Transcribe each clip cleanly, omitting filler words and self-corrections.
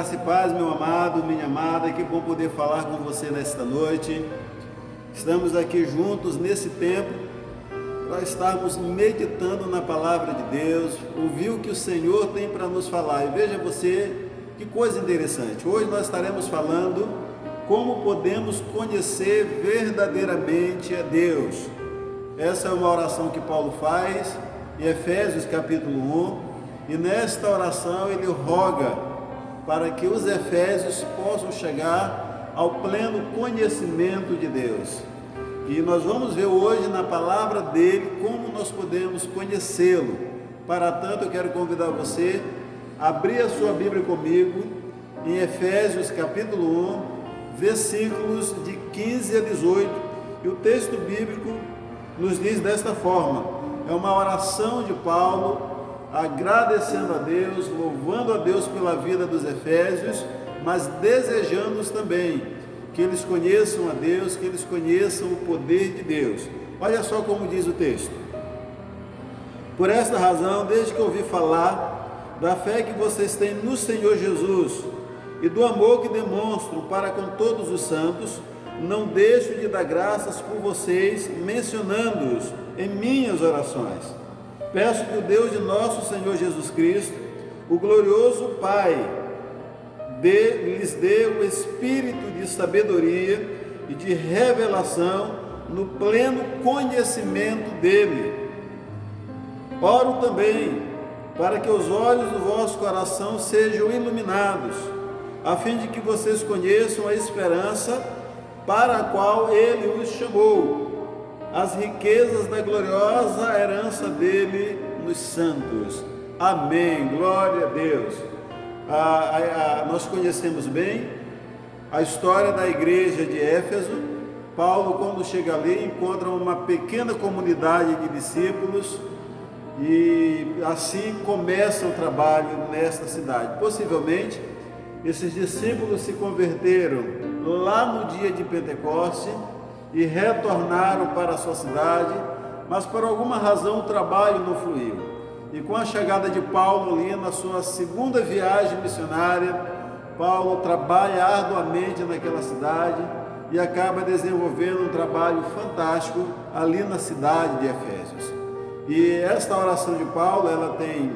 Graça e paz, meu amado, minha amada, que bom poder falar com você nesta noite. Estamos aqui juntos nesse tempo para estarmos meditando na palavra de Deus, ouvir o que o Senhor tem para nos falar. E veja você, que coisa interessante. Hoje nós estaremos falando como podemos conhecer verdadeiramente a Deus. Essa é uma oração que Paulo faz em Efésios capítulo 1, e nesta oração ele roga para que os efésios possam chegar ao pleno conhecimento de Deus. E nós vamos ver hoje na palavra dele como nós podemos conhecê-lo. Para tanto, eu quero convidar você a abrir a sua Bíblia comigo em Efésios capítulo 1, versículos de 15 a 18. E o texto bíblico nos diz desta forma: é uma oração de Paulo, agradecendo a Deus, louvando a Deus pela vida dos efésios, mas desejando também que eles conheçam a Deus, que eles conheçam o poder de Deus. Olha só como diz o texto: por esta razão, desde que ouvi falar da fé que vocês têm no Senhor Jesus e do amor que demonstram para com todos os santos, não deixo de dar graças por vocês, mencionando-os em minhas orações. Peço que o Deus de nosso Senhor Jesus Cristo, o glorioso Pai, lhes dê o espírito de sabedoria e de revelação no pleno conhecimento dele. Oro também para que os olhos do vosso coração sejam iluminados, a fim de que vocês conheçam a esperança para a qual ele os chamou, as riquezas da gloriosa herança dele nos santos. Amém. Glória a Deus. Nós conhecemos bem a história da igreja de Éfeso. Paulo, quando chega ali, encontra uma pequena comunidade de discípulos e assim começa o trabalho nesta cidade. Possivelmente, esses discípulos se converteram lá no dia de Pentecoste e retornaram para a sua cidade, mas por alguma razão o trabalho não fluiu. E com a chegada de Paulo ali na sua segunda viagem missionária, Paulo trabalha arduamente naquela cidade e acaba desenvolvendo um trabalho fantástico ali na cidade de Efésios. E esta oração de Paulo, ela tem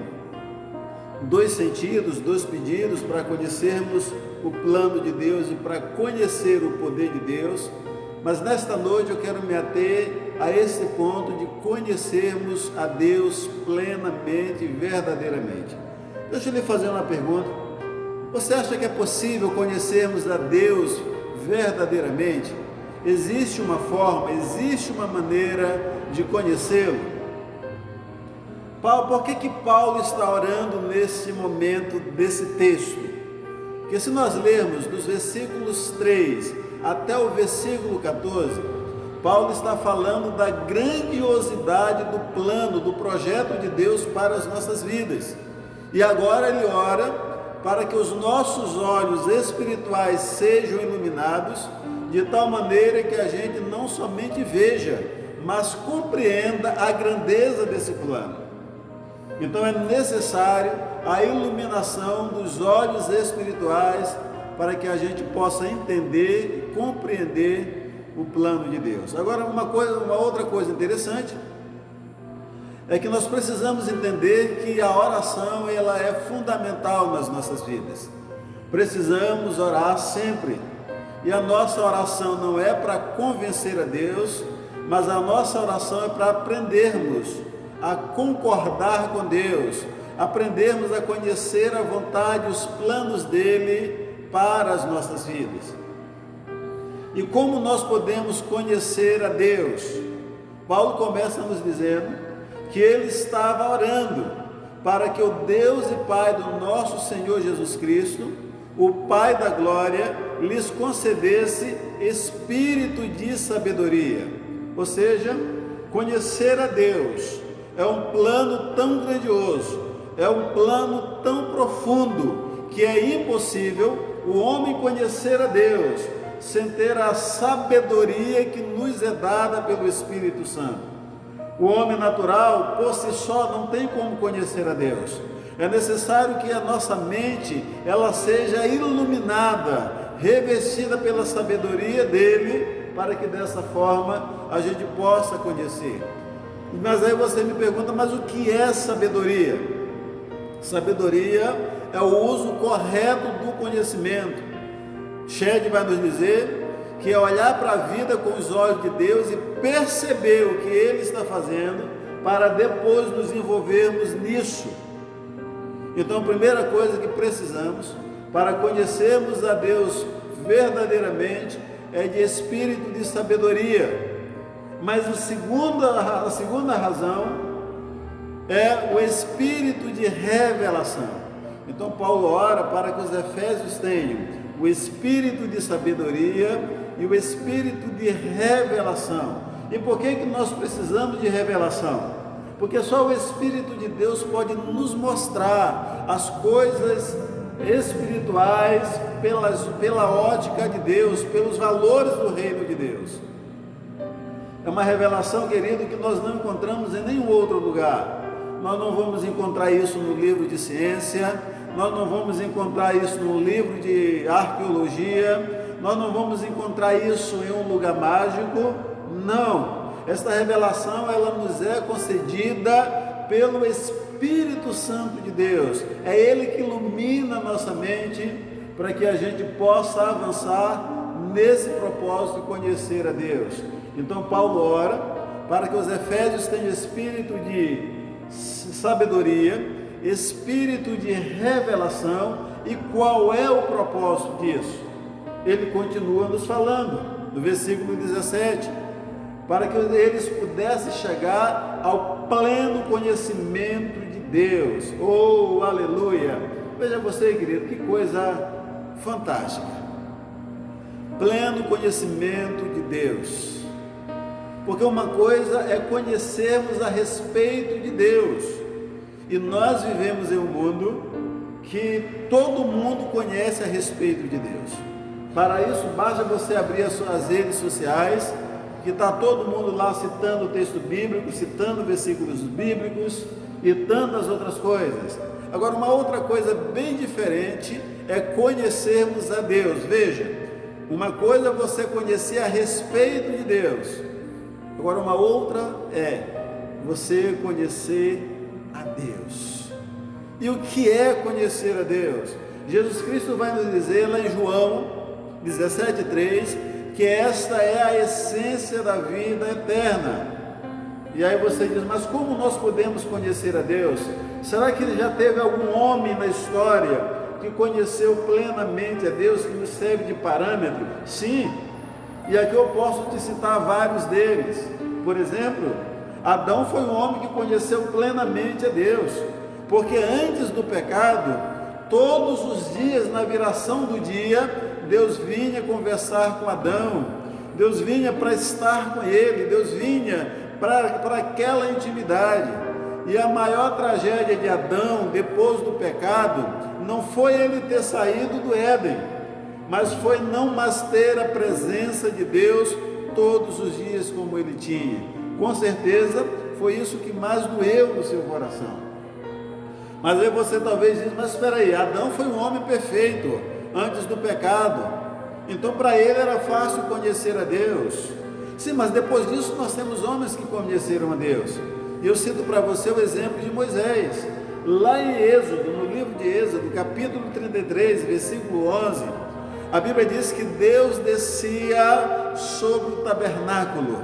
dois sentidos, dois pedidos para conhecermos o plano de Deus e para conhecer o poder de Deus. Mas nesta noite eu quero me ater a esse ponto de conhecermos a Deus plenamente e verdadeiramente. Deixa eu lhe fazer uma pergunta. Você acha que é possível conhecermos a Deus verdadeiramente? Existe uma forma, existe uma maneira de conhecê-lo? Por que Paulo está orando nesse momento desse texto? Porque se nós lermos dos versículos 3 até o versículo 14, Paulo está falando da grandiosidade do plano, do projeto de Deus para as nossas vidas. E agora ele ora para que os nossos olhos espirituais sejam iluminados, de tal maneira que a gente não somente veja, mas compreenda a grandeza desse plano. Então é necessário a iluminação dos olhos espirituais para que a gente possa entender e compreender o plano de Deus. Agora, uma outra coisa interessante é que nós precisamos entender que a oração ela é fundamental nas nossas vidas. Precisamos orar sempre. E a nossa oração não é para convencer a Deus, mas a nossa oração é para aprendermos a concordar com Deus, aprendermos a conhecer a vontade e os planos dele para as nossas vidas. E como nós podemos conhecer a Deus? Paulo começa nos dizendo que ele estava orando para que o Deus e Pai do nosso Senhor Jesus Cristo, o Pai da glória, lhes concedesse espírito de sabedoria. Ou seja, conhecer a Deus é um plano tão grandioso, é um plano tão profundo, que é impossível o homem conhecer a Deus sem ter a sabedoria que nos é dada pelo Espírito Santo. O homem natural, por si só, não tem como conhecer a Deus, É necessário que a nossa mente ela seja iluminada, revestida pela sabedoria dele, para que dessa forma a gente possa conhecer. Mas aí você me pergunta, mas o que é sabedoria? Sabedoria é o uso correto do conhecimento. Shed vai nos dizer que é olhar para a vida com os olhos de Deus e perceber o que Ele está fazendo para depois nos envolvermos nisso. Então a primeira coisa que precisamos para conhecermos a Deus verdadeiramente é de espírito de sabedoria. Mas a segunda razão é o espírito de revelação. Então Paulo ora para que os efésios tenham o espírito de sabedoria e o espírito de revelação. E por que nós precisamos de revelação? Porque só o Espírito de Deus pode nos mostrar as coisas espirituais pela ótica de Deus, pelos valores do reino de Deus. É uma revelação, querido, que nós não encontramos em nenhum outro lugar. Nós não vamos encontrar isso no livro de ciência, nós não vamos encontrar isso no livro de arqueologia, nós não vamos encontrar isso em um lugar mágico, não. Esta revelação, ela nos é concedida pelo Espírito Santo de Deus. É Ele que ilumina a nossa mente para que a gente possa avançar nesse propósito de conhecer a Deus. Então Paulo ora para que os efésios tenham espírito de sabedoria, espírito de revelação. E qual é o propósito disso? Ele continua nos falando no versículo 17, para que eles pudessem chegar ao pleno conhecimento de Deus. Oh, aleluia! Veja você, querido, que coisa fantástica. Pleno conhecimento de Deus. Porque uma coisa é conhecermos a respeito de Deus. E nós vivemos em um mundo que todo mundo conhece a respeito de Deus. Para isso, basta você abrir as suas redes sociais, que está todo mundo lá citando o texto bíblico, citando versículos bíblicos e tantas outras coisas. Agora, uma outra coisa bem diferente é conhecermos a Deus. Veja, uma coisa é você conhecer a respeito de Deus. Agora, uma outra é você conhecer a Deus. E o que é conhecer a Deus? Jesus Cristo vai nos dizer lá em João 17,3, que esta é a essência da vida eterna. E aí você diz, mas como nós podemos conhecer a Deus? Será que já teve algum homem na história que conheceu plenamente a Deus, que nos serve de parâmetro? Sim, e aqui eu posso te citar vários deles. Por exemplo, Adão foi um homem que conheceu plenamente a Deus, porque antes do pecado, todos os dias, na viração do dia, Deus vinha conversar com Adão, Deus vinha para estar com ele, Deus vinha para aquela intimidade. E a maior tragédia de Adão, depois do pecado, não foi ele ter saído do Éden, mas foi não mais ter a presença de Deus todos os dias como ele tinha. Com certeza, foi isso que mais doeu no seu coração. Mas aí você talvez diz, mas espera aí, Adão foi um homem perfeito antes do pecado, então para ele era fácil conhecer a Deus. Sim, mas depois disso nós temos homens que conheceram a Deus. E eu cito para você o exemplo de Moisés. Lá em Êxodo, no livro de Êxodo, capítulo 33, versículo 11, a Bíblia diz que Deus descia sobre o tabernáculo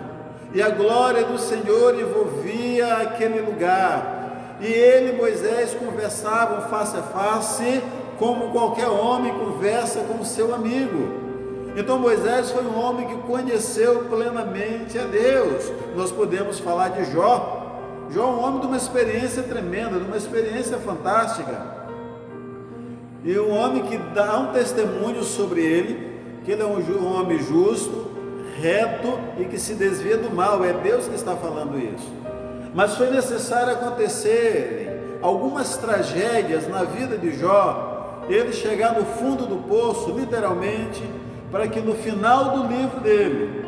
e a glória do Senhor envolvia aquele lugar. E ele e Moisés conversavam face a face, como qualquer homem conversa com o seu amigo. Então Moisés foi um homem que conheceu plenamente a Deus. Nós podemos falar de Jó. Jó é um homem de uma experiência tremenda, de uma experiência fantástica. E um homem que dá um testemunho sobre ele, que ele é um homem justo, reto e que se desvia do mal. É Deus que está falando isso. Mas foi necessário acontecerem algumas tragédias na vida de Jó, ele chegar no fundo do poço, literalmente, para que no final do livro dele,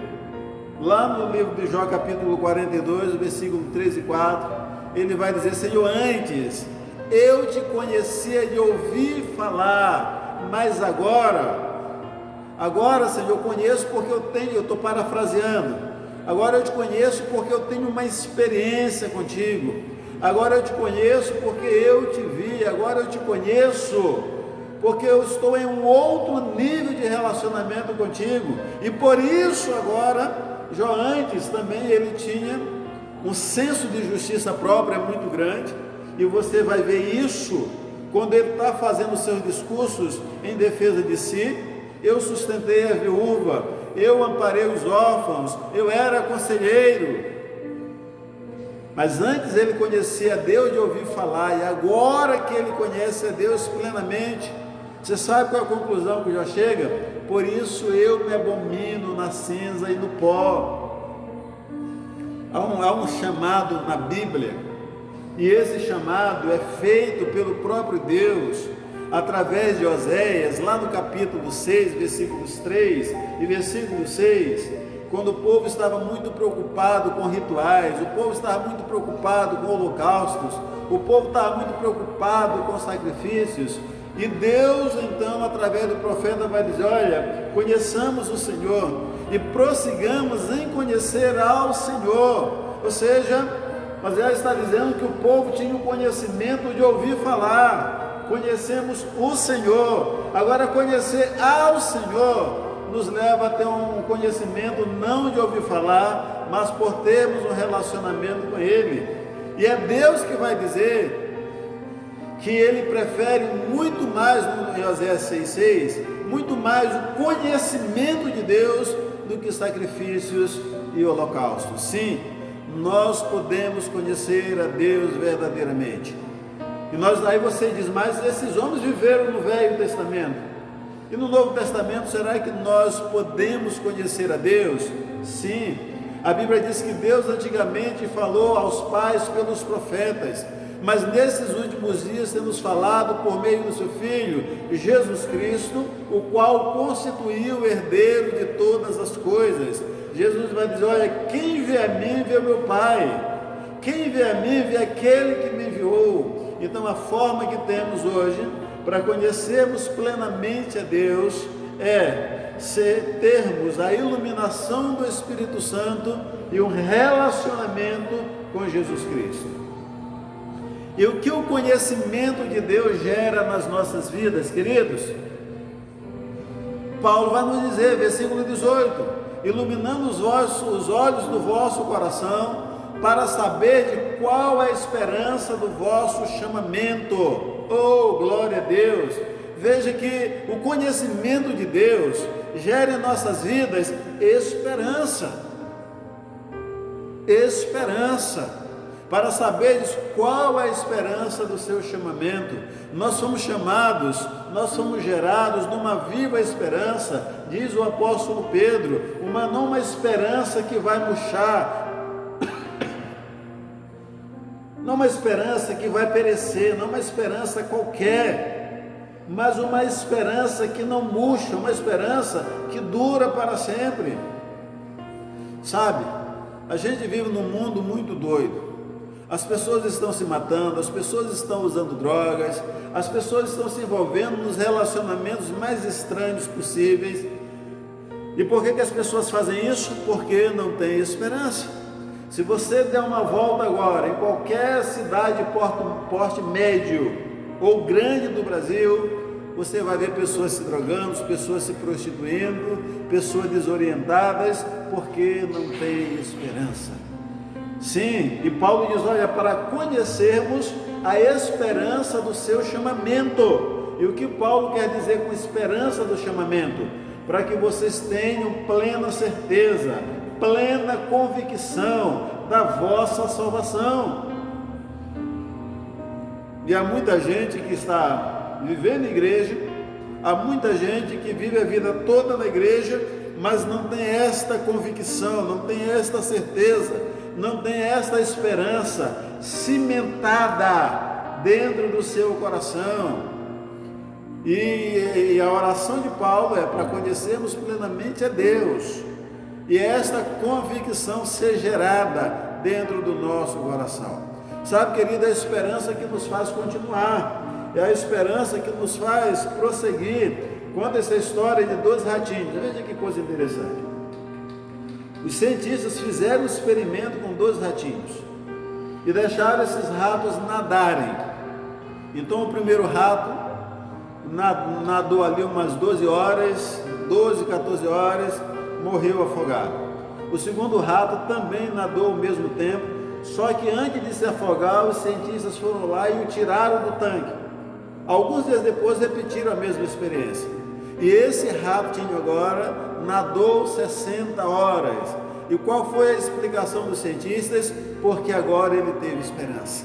lá no livro de Jó, capítulo 42, versículo 3 e 4, ele vai dizer: Senhor, antes Eu te conhecia de ouvir falar, mas agora, Senhor, eu conheço porque eu estou parafraseando, agora eu te conheço porque eu tenho uma experiência contigo, agora eu te conheço porque eu te vi, agora eu te conheço porque eu estou em um outro nível de relacionamento contigo, e por isso agora, Jó antes também ele tinha um senso de justiça própria muito grande, e você vai ver isso quando ele está fazendo seus discursos em defesa de si. Eu sustentei a viúva, eu amparei os órfãos, eu era conselheiro. Mas antes ele conhecia a Deus de ouvir falar, e agora que ele conhece a Deus plenamente, você sabe qual é a conclusão que já chega? Por isso eu me abomino na cinza e no pó. Há um chamado na Bíblia, e esse chamado é feito pelo próprio Deus, através de Oséias, lá no capítulo 6, versículos 3 e versículo 6, quando o povo estava muito preocupado com rituais, o povo estava muito preocupado com holocaustos, o povo estava muito preocupado com sacrifícios, e Deus então, através do profeta, vai dizer: olha, conheçamos o Senhor e prossigamos em conhecer ao Senhor. Ou seja, mas ela está dizendo que o povo tinha o conhecimento de ouvir falar. Conhecemos o Senhor. Agora, conhecer ao Senhor nos leva a ter um conhecimento não de ouvir falar, mas por termos um relacionamento com Ele. E é Deus que vai dizer que Ele prefere muito mais, em Oséias 6,6, muito mais o conhecimento de Deus do que sacrifícios e holocaustos. Sim, nós podemos conhecer a Deus verdadeiramente. E aí você diz: mas esses homens viveram no Velho Testamento, e no Novo Testamento, será que nós podemos conhecer a Deus? Sim, a Bíblia diz que Deus antigamente falou aos pais pelos profetas, mas nesses últimos dias temos falado por meio do seu Filho, Jesus Cristo, o qual constituiu o herdeiro de todas as coisas. Jesus vai dizer: olha, quem vê a mim, vê o meu Pai. Quem vê a mim, vê aquele que me enviou. Então a forma que temos hoje para conhecermos plenamente a Deus é termos a iluminação do Espírito Santo e um relacionamento com Jesus Cristo. E o que o conhecimento de Deus gera nas nossas vidas, queridos? Paulo vai nos dizer, versículo 18: iluminando os olhos do vosso coração, para saber de qual é a esperança do vosso chamamento. Oh, glória a Deus! Veja que o conhecimento de Deus gera em nossas vidas esperança. Esperança. Para saberes qual é a esperança do seu chamamento. Nós somos chamados, nós somos gerados numa viva esperança, diz o apóstolo Pedro, não uma esperança que vai murchar, não uma esperança que vai perecer, não uma esperança qualquer, mas uma esperança que não murcha, uma esperança que dura para sempre. Sabe, a gente vive num mundo muito doido. As pessoas estão se matando, as pessoas estão usando drogas, as pessoas estão se envolvendo nos relacionamentos mais estranhos possíveis. E por que as pessoas fazem isso? Porque não tem esperança. Se você der uma volta agora em qualquer cidade de porte médio ou grande do Brasil, você vai ver pessoas se drogando, pessoas se prostituindo, pessoas desorientadas, porque não tem esperança. Sim, e Paulo diz: olha, para conhecermos a esperança do seu chamamento. E o que Paulo quer dizer com esperança do chamamento? Para que vocês tenham plena certeza, plena convicção da vossa salvação. E há muita gente que está vivendo na igreja, há muita gente que vive a vida toda na igreja, mas não tem esta convicção, não tem esta certeza, não tem esta esperança cimentada dentro do seu coração. E a oração de Paulo é para conhecermos plenamente a Deus, e esta convicção ser gerada dentro do nosso coração. Sabe, querido, é a esperança que nos faz continuar, é a esperança que nos faz prosseguir. Conta essa história de 2 ratinhos, veja que coisa interessante. Os cientistas fizeram um experimento com 2 ratinhos e deixaram esses ratos nadarem. Então o primeiro rato nadou ali umas 12 horas, 12, 14 horas, morreu afogado. O segundo rato também nadou ao mesmo tempo, só que antes de se afogar, os cientistas foram lá e o tiraram do tanque. Alguns dias depois repetiram a mesma experiência. E esse ratinho agora nadou 60 horas. E qual foi a explicação dos cientistas? Porque agora ele teve esperança.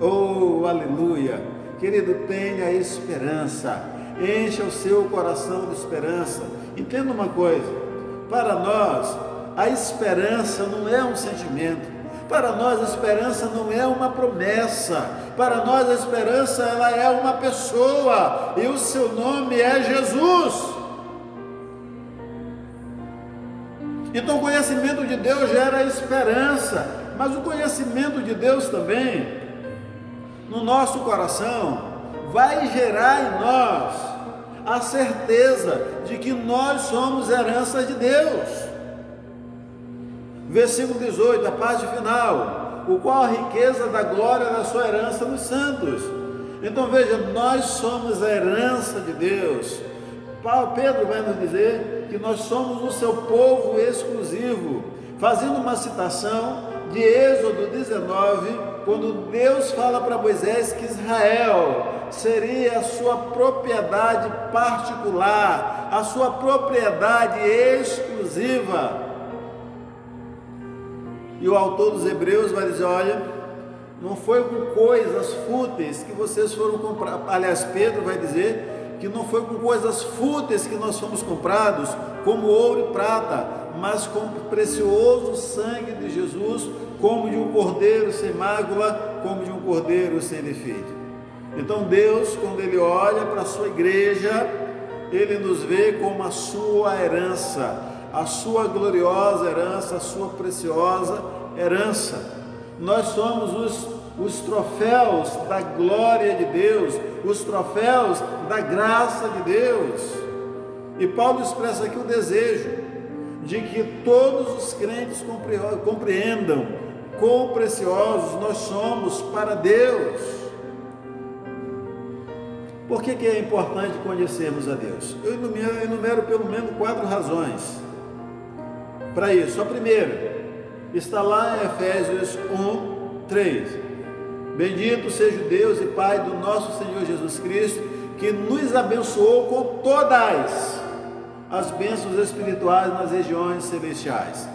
Oh, aleluia! Querido, tenha esperança. Encha o seu coração de esperança. Entenda uma coisa: para nós, a esperança não é um sentimento. Para nós, a esperança não é uma promessa. Para nós, a esperança, ela é uma pessoa. E o seu nome é Jesus. Então, o conhecimento de Deus gera esperança. Mas o conhecimento de Deus também, no nosso coração, vai gerar em nós a certeza de que nós somos herança de Deus. Versículo 18, a parte final: o qual a riqueza da glória da sua herança nos santos. Então veja, nós somos a herança de Deus. Pedro vai nos dizer que nós somos o seu povo exclusivo, fazendo uma citação de Êxodo 19, quando Deus fala para Moisés que Israel seria a sua propriedade particular, a sua propriedade exclusiva. E o autor dos Hebreus vai dizer: olha, não foi com coisas fúteis que vocês foram comprados. Aliás, Pedro vai dizer que não foi com coisas fúteis que nós fomos comprados, como ouro e prata, mas com o precioso sangue de Jesus, como de um cordeiro sem mácula, como de um cordeiro sem defeito. Então Deus, quando Ele olha para a sua igreja, Ele nos vê como a sua herança, a sua gloriosa herança, a sua preciosa herança. Nós somos os troféus da glória de Deus, os troféus da graça de Deus. E Paulo expressa aqui o desejo de que todos os crentes compreendam quão preciosos nós somos para Deus. Por que é importante conhecermos a Deus? Eu enumero pelo menos 4 razões para isso. A primeira está lá em Efésios 1:3. Bendito seja o Deus e Pai do nosso Senhor Jesus Cristo, que nos abençoou com todas as bênçãos espirituais nas regiões celestiais.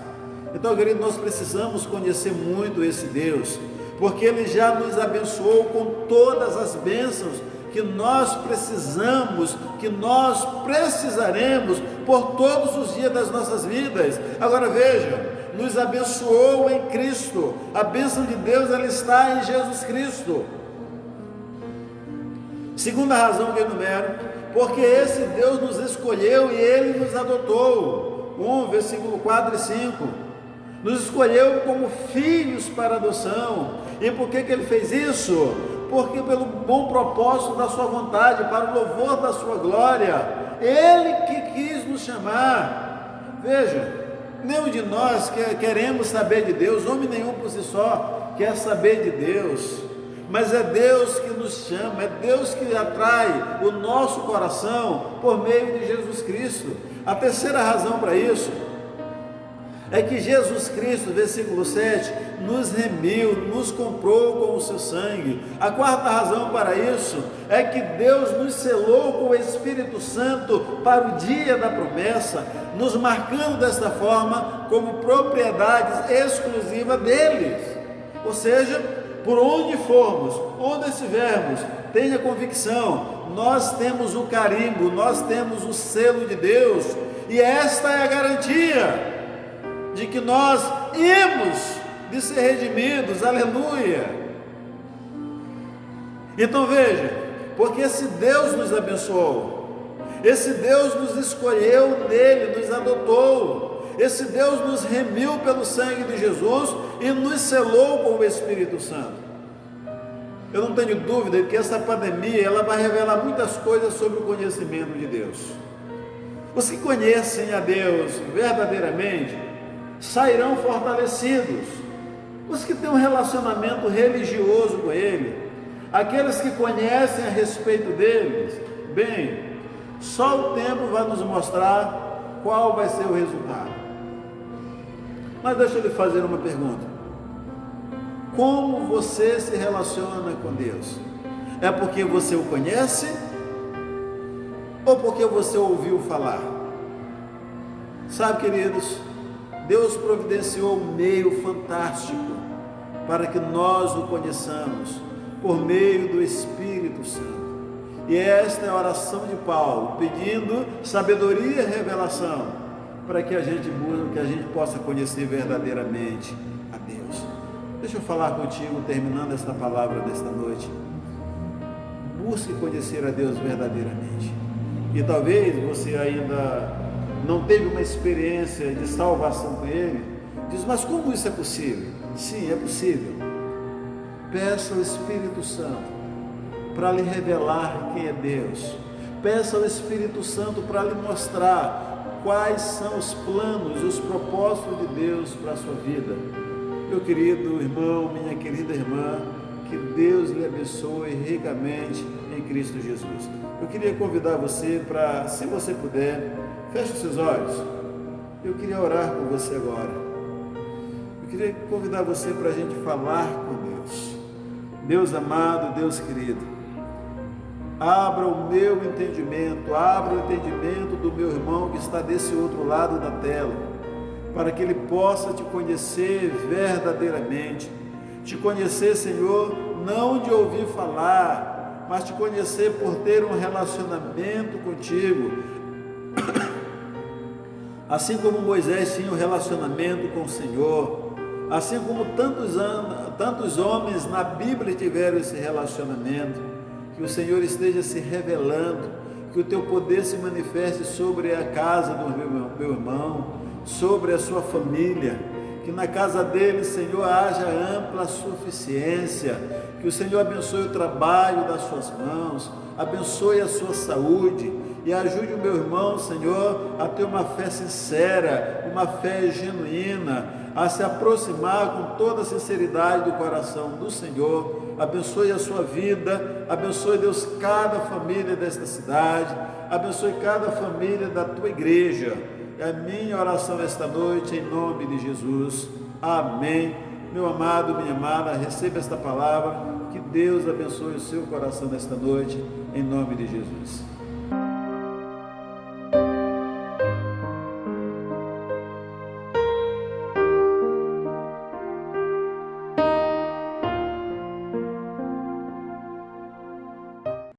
Então, querido, nós precisamos conhecer muito esse Deus, porque Ele já nos abençoou com todas as bênçãos que nós precisamos, que nós precisaremos por todos os dias das nossas vidas. Agora veja, nos abençoou em Cristo. A bênção de Deus, ela está em Jesus Cristo. Segunda razão que eu enumero: porque esse Deus nos escolheu e Ele nos adotou. 1, versículo 4 e 5. Nos escolheu como filhos para adoção. E por que Ele fez isso? Porque pelo bom propósito da sua vontade, para o louvor da sua glória. Ele que quis nos chamar. Veja, nenhum de nós queremos saber de Deus, homem nenhum por si só quer saber de Deus, mas é Deus que nos chama, é Deus que atrai o nosso coração por meio de Jesus Cristo. A terceira razão para isso é que Jesus Cristo, versículo 7, nos remiu, nos comprou com o seu sangue. A quarta razão para isso é que Deus nos selou com o Espírito Santo para o dia da promessa, nos marcando desta forma como propriedades exclusivas deles. Ou seja, por onde formos, onde estivermos, tenha convicção, nós temos o carimbo, nós temos o selo de Deus, e esta é a garantia de que nós hemos de ser redimidos. Aleluia! Então veja, porque esse Deus nos abençoou, esse Deus nos escolheu nele, nos adotou, esse Deus nos remiu pelo sangue de Jesus e nos selou com o Espírito Santo. Eu não tenho dúvida de que essa pandemia ela vai revelar muitas coisas sobre o conhecimento de Deus. Os que conhecem a Deus verdadeiramente sairão fortalecidos. Os que têm um relacionamento religioso com Ele, aqueles que conhecem a respeito deles, bem, só o tempo vai nos mostrar qual vai ser o resultado. Mas deixa eu lhe fazer uma pergunta. Como você se relaciona com Deus? É porque você o conhece? Ou porque você ouviu falar? Sabe, queridos, Deus providenciou um meio fantástico para que nós o conheçamos, por meio do Espírito Santo. E esta é a oração de Paulo, pedindo sabedoria e revelação, para que a gente possa conhecer verdadeiramente a Deus. Deixa eu falar contigo, terminando esta palavra desta noite. Busque conhecer a Deus verdadeiramente. E talvez você ainda não teve uma experiência de salvação com Ele. Diz, mas como isso é possível? Sim, é possível. Peça ao Espírito Santo para lhe revelar quem é Deus. Peça ao Espírito Santo para lhe mostrar quais são os planos e os propósitos de Deus para a sua vida. Meu querido irmão, minha querida irmã, que Deus lhe abençoe ricamente em Cristo Jesus. Eu queria convidar você para, se você puder, feche os seus olhos. Eu queria orar com você agora. Eu queria convidar você para a gente falar com Deus. Deus amado, Deus querido, abra o meu entendimento, abra o entendimento do meu irmão que está desse outro lado da tela, para que ele possa te conhecer verdadeiramente, te conhecer, Senhor, não de ouvir falar, mas te conhecer por ter um relacionamento contigo, assim como Moisés tinha um relacionamento com o Senhor, assim como tantos homens na Bíblia tiveram esse relacionamento. Que o Senhor esteja se revelando, que o teu poder se manifeste sobre a casa do meu irmão, sobre a sua família, que na casa dele, Senhor, haja ampla suficiência, que o Senhor abençoe o trabalho das suas mãos, abençoe a sua saúde e ajude o meu irmão, Senhor, a ter uma fé sincera, uma fé genuína, a se aproximar com toda a sinceridade do coração do Senhor. Abençoe a sua vida, abençoe, Deus, cada família desta cidade, abençoe cada família da tua igreja. É a minha oração esta noite, em nome de Jesus. Amém. Meu amado, minha amada, receba esta palavra, que Deus abençoe o seu coração nesta noite, em nome de Jesus.